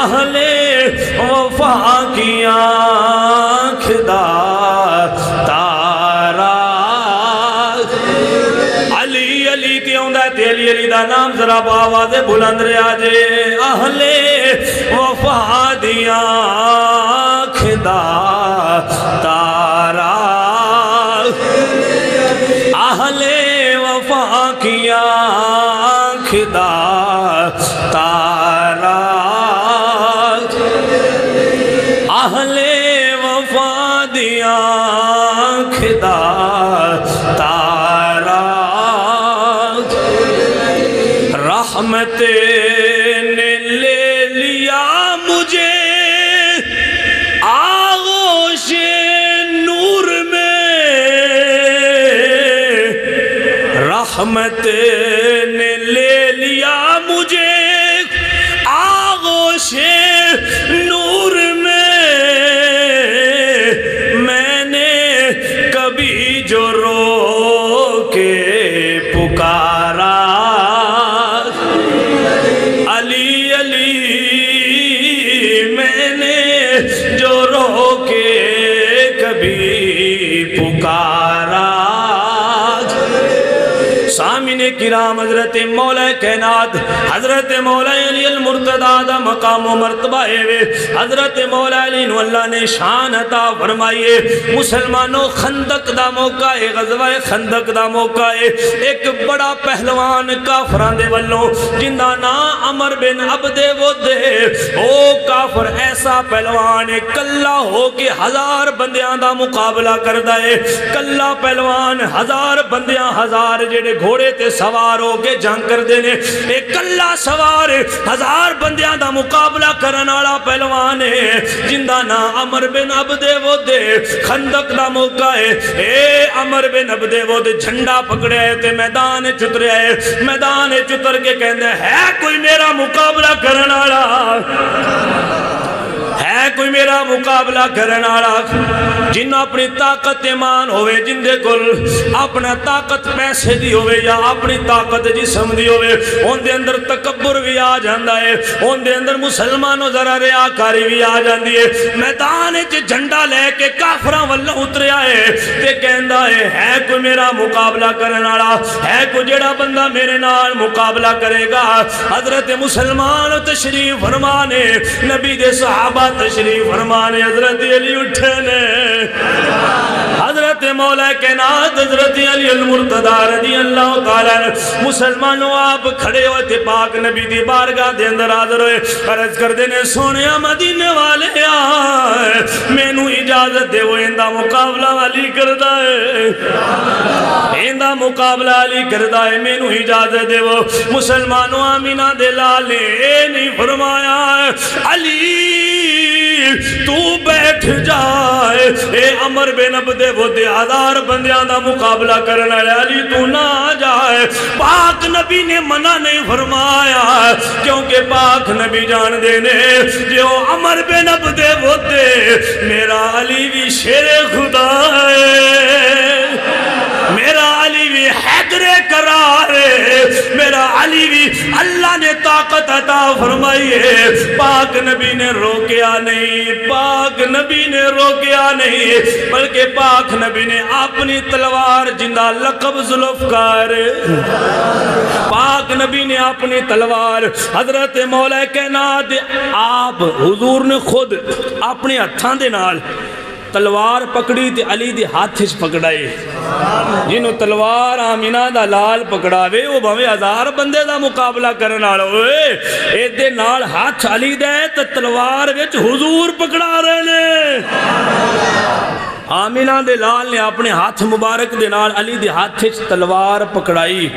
اہل وفا کی آنکھ دا تارا علی علی کیوں دا تے علی علی دا نام ذرا باواز بلند رہا جے اہل وفا دی آنکھ دا تارا اہل وفا کی آنکھ دا تارا اہل وفا دی آنکھ دا تارا رحمت نے لے لیا مجھے آغوش نور میں رحمت نے لے لیا مجھے آغوش نور میں میں نے کبھی جو رو کے پکارا علی علی میں نے جو رو کے کبھی پکارا سامعین کرام حضرت مولا کائنات حضرت مولا علی المرتضیٰ دا مقام و مرتبہ ہے حضرت مولا علی نو اللہ نے شان عطا فرمائیے مسلمانوں خندق دا موقع ہے غزوہ خندق دا موقع ہے ایک بڑا پہلوان کافران دے والوں جندہ نا عمر بن عبد ود ہے او کافر ایسا پہلوان ہے کلہ ہو کے 1000 بندیاں دا مقابلہ کردہ ہے کلہ پہلوان 1000 بندیاں 1000 جڑے گھوڑے تے سوار ہو کے جنگ کر دینے ایک اللہ سوار 1000 بندیاں دا مقابلہ کرنالا پہلوان ہے جندہ نا عمر بن عبد ود خندق دا موقع ہے اے عمر بن عبد ود جھنڈا پکڑے تے میدان چترے میدان چتر کے کہندے ہے کوئی میرا مقابلہ کرنالا ہے کوئی میرا مقابلہ کرنالا جن اپنی طاقت ایمان ہوئے جن دے کل اپنا طاقت پیسے دی ہوئے یا اپنی طاقت جسم دی ہوئے ان دے اندر تکبر بھی آ جاندہ ہے ان دے اندر مسلمانوں ذرا ریاکاری بھی آ جاندی ہے میدان چ جھنڈا لے کے کافراں والوں اترے آئے تے کہندہ ہے کوئی میرا مقابلہ کرنالا ہے کوئی جڑا بندہ میرے نال مقابلہ کرے گا حضرت مسلمان تشریف فرمانے نبی دے صحابہ تشریف فرمانے حضرت علی اٹھے نے حضرت مولا کائنات حضرت علی المرتضیٰ رضی اللہ تعالیٰ مسلمانوں آپ کھڑے ہوئے تھے پاک نبی دی بارگاہ دے اندر حاضر ہوئے عرض کر دینے سونیا مدینے والے آئے میں نو اجازت دے وہ اندہ مقابلہ علی کردہ ہے اندہ مقابلہ علی کردہ ہے میں نو اجازت دے وہ مسلمانوں آمینہ دے لالے نہیں فرمایا علی تو بیٹھ جائے اے عمر بن عبد ود 1000 بندیاں دا مقابلہ کرنا ہے علی تو نہ جائے پاک نبی نے منع نہیں فرمایا کیونکہ پاک نبی جان دینے جو عمر بن عبد ود میرا علی بھی شیر خدا ہے میرا علی بھی حیدر قرار ہے میرا علی بھی اللہ نے طاقت عطا فرمائی ہے پاک نبی نے روکیا نہیں پاک نبی نے روکیا نہیں بلکہ پاک نبی نے اپنی تلوار جندہ لقب ذوالفقار پاک نبی نے اپنی تلوار حضرت مولا کائنات آپ حضور نے خود اپنے ہتھاں دے نال تلوار پکڑی تے علی دی ہاتھ چ پکڑائے جنہوں تلوار آمینہ دا لال پکڑاوے وہ بھویں 1000 بندے دا مقابلہ کرنا ہوئے اے دے نال ہاتھ علی دے تے تلوار وچ حضور پکڑا رہے نے آمینہ دے لال نے اپنے ہاتھ مبارک دے نال علی دی ہاتھ چ تلوار پکڑائی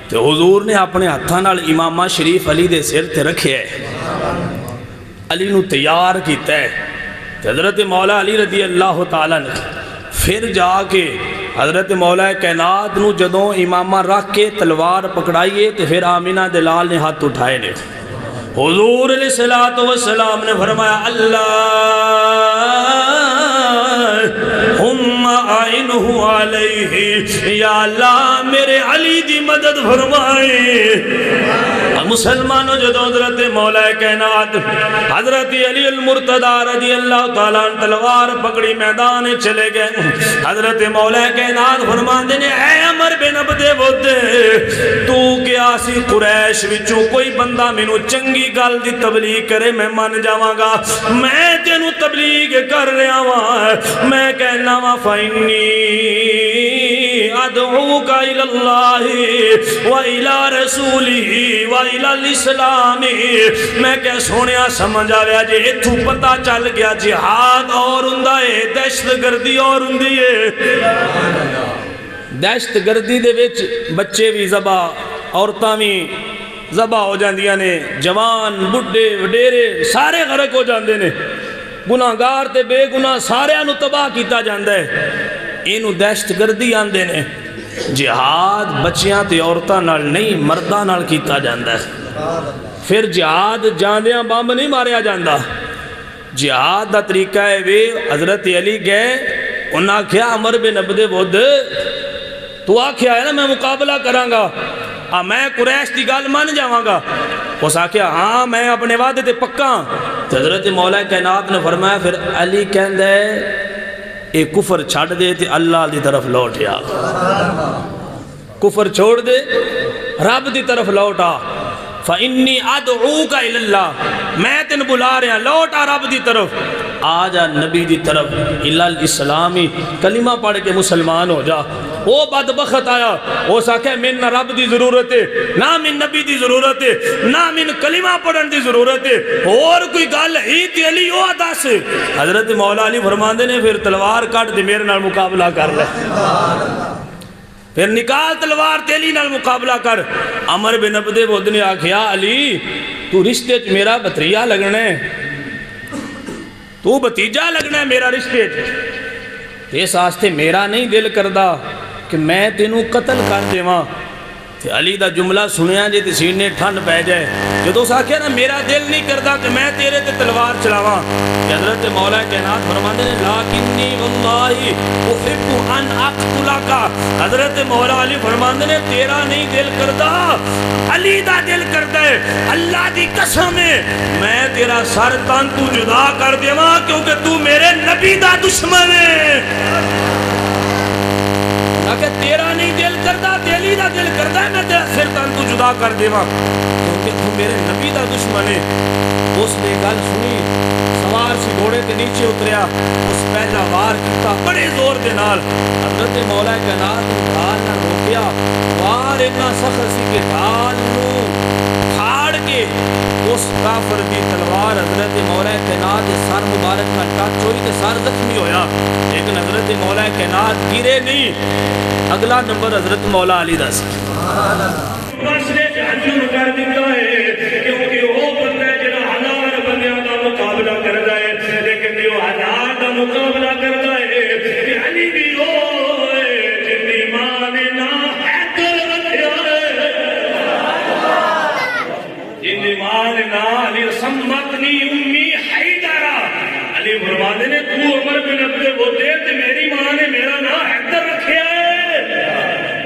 تے حضور نے اپنے ہاتھاں نال امامہ شریف علی دے سر تے رکھے علی نو تیار کیتا ہے حضرت مولا علی رضی اللہ تعالیٰ نے پھر جا کے حضرت مولا کائنات نو جدوں امامہ رکھ کے تلوار پکڑائیے تو پھر آمینہ دلال نے ہاتھ اٹھائے نے حضور علیہ السلام نے فرمایا اللہم آئنہ علیہ یا اللہ میرے علی دی مدد فرمائے مسلمانوں جدو حضرت مولا کائنات حضرت علی المرتضی رضی اللہ تعالیٰ عنہ تلوار پکڑی میدان چلے گئے حضرت مولا کائنات فرماندے نے اے عمر بن عبد ود تو کیا سی قریش وچوں کوئی بندہ مینوں چنگی گل دی تبلیغ کرے میں من جاواں گا میں تینوں تبلیغ کر رہا ہاں میں کہنا وا فینی ادعوک الی اللہ و الی رسولہ و الی الاسلام میں کہ سونیا سمجھ آیا جے اتھوں پتہ چل گیا جہاد اور ہوندا ہے دہشت گردی اور ہوندی ہے دہشت گردی دے وچ بچے بھی ذبح عورتاں بھی ذبح ہو جاندیاں نے جوان بڈھے وڈیرے سارے غرق ہو جاندے نے گناہگار تے بے گناہ سارے انو تباہ کیتا جاندا ہے اینو دہشت گردی آندے نے جہاد بچیاں تے عورتاں نال نہیں مرداں نال کیتا جاندا ہے پھر جہاد جاندیاں بمب نہیں ماریا جاندا جہاد دا طریقہ ہے وے حضرت علی گئے انہاں کیا عمر بن عبد ود تو آکھیا ہے نا میں مقابلہ کراں گا میں قریش دی گل مان جاواں گا اس آکھیا ہاں میں اپنے وعدے تے پکا حضرت مولا کائنات نے فرمایا پھر علی کہندا ہے اے کفر چھڑ دے تے اللہ دی طرف لوٹ آ کفر چھوڑ دے رب دی طرف لوٹ آ فَإِنِّي أَدْعُوكَ إِلَى اللَّهِ میں تین بلا رہا لوٹ آ رب دی طرف آ جا نبی دی طرف اِلَى الْإِسْلَامِ کلمہ پڑھ کے مسلمان ہو جا وہ بدبخت آیا وہ ساکھے من نہ رب دی ضرورت ہے نہ من نبی دی ضرورت ہے نہ من کلمہ پڑھن دی ضرورت ہے اور کوئی گل ہی تی علی وہ ادا سے حضرت مولا علی فرماندے نے پھر تلوار کٹ دے میرے نال مقابلہ کر لے پھر نکال تلوار تیلی نال مقابلہ کر عمر بن عبد ود نے آکھیا علی تو رشتے چ میرا بھتریجا لگنا ہے تو بھتیجا لگنا ہے میرا رشتے چ اس واسطے میرا نہیں دل کردا کہ میں تینوں قتل کر دیواں تے علی دا جملہ سنیا جے تے سینے ٹھنڈ پے جائے جدوں اس آکھیا نا میرا دل نہیں کردا کہ میں تیرے تے تلوار چلاواں حضرت مولا کائنات فرماندے نے لاکنی واللہ احب ان اقتلک حضرت مولا علی فرماندے نے تیرا نہیں دل کردا علی دا دل کردا ہے اللہ دی قسم ہے میں تیرا سر تن تو جدا کر دیواں کیونکہ تو میرے نبی دا دشمن ہے کہ تیرا نہیں دل کردا تیلی دا دل کردا ہے میں تیرا سر تن تو جدا کر دیواں کیونکہ تو میرے نبی دا دشمن ہے اس نے گل سنی سوار سی گھوڑے تے نیچے اتریا اس پہلا وار کیتا بڑے زور دے نال حضرت مولا کائنات نے ڈھال نہ روکیا وار اتنا سخت سی کہ ڈھال نو پھاڑ کے اس کافر دی تلوار حضرت مولا کائنات دے سر مبارک نال ٹچ ہوئی تے سر زخمی ہویا لیکن حضرت مولا کائنات گرے نہیں اگلا نمبر حضرت مولا علی دا سی بس نے جہنم کر دیتا ہے کیونکہ وہ بندہ جڑا ہزار بندیاں دا مقابلہ کردا ہے لیکن جو ہزار دا مقابلہ کردا ہے کہ علی بھی ہوئے جن ایمان نہ حیدر رکھیا ہے جن ایمان نہ علی سمتنی امی حیدرہ علی فرماندے نے تو عمر بن عبد ود تے میری ماں نے میرا نام حیدر رکھیا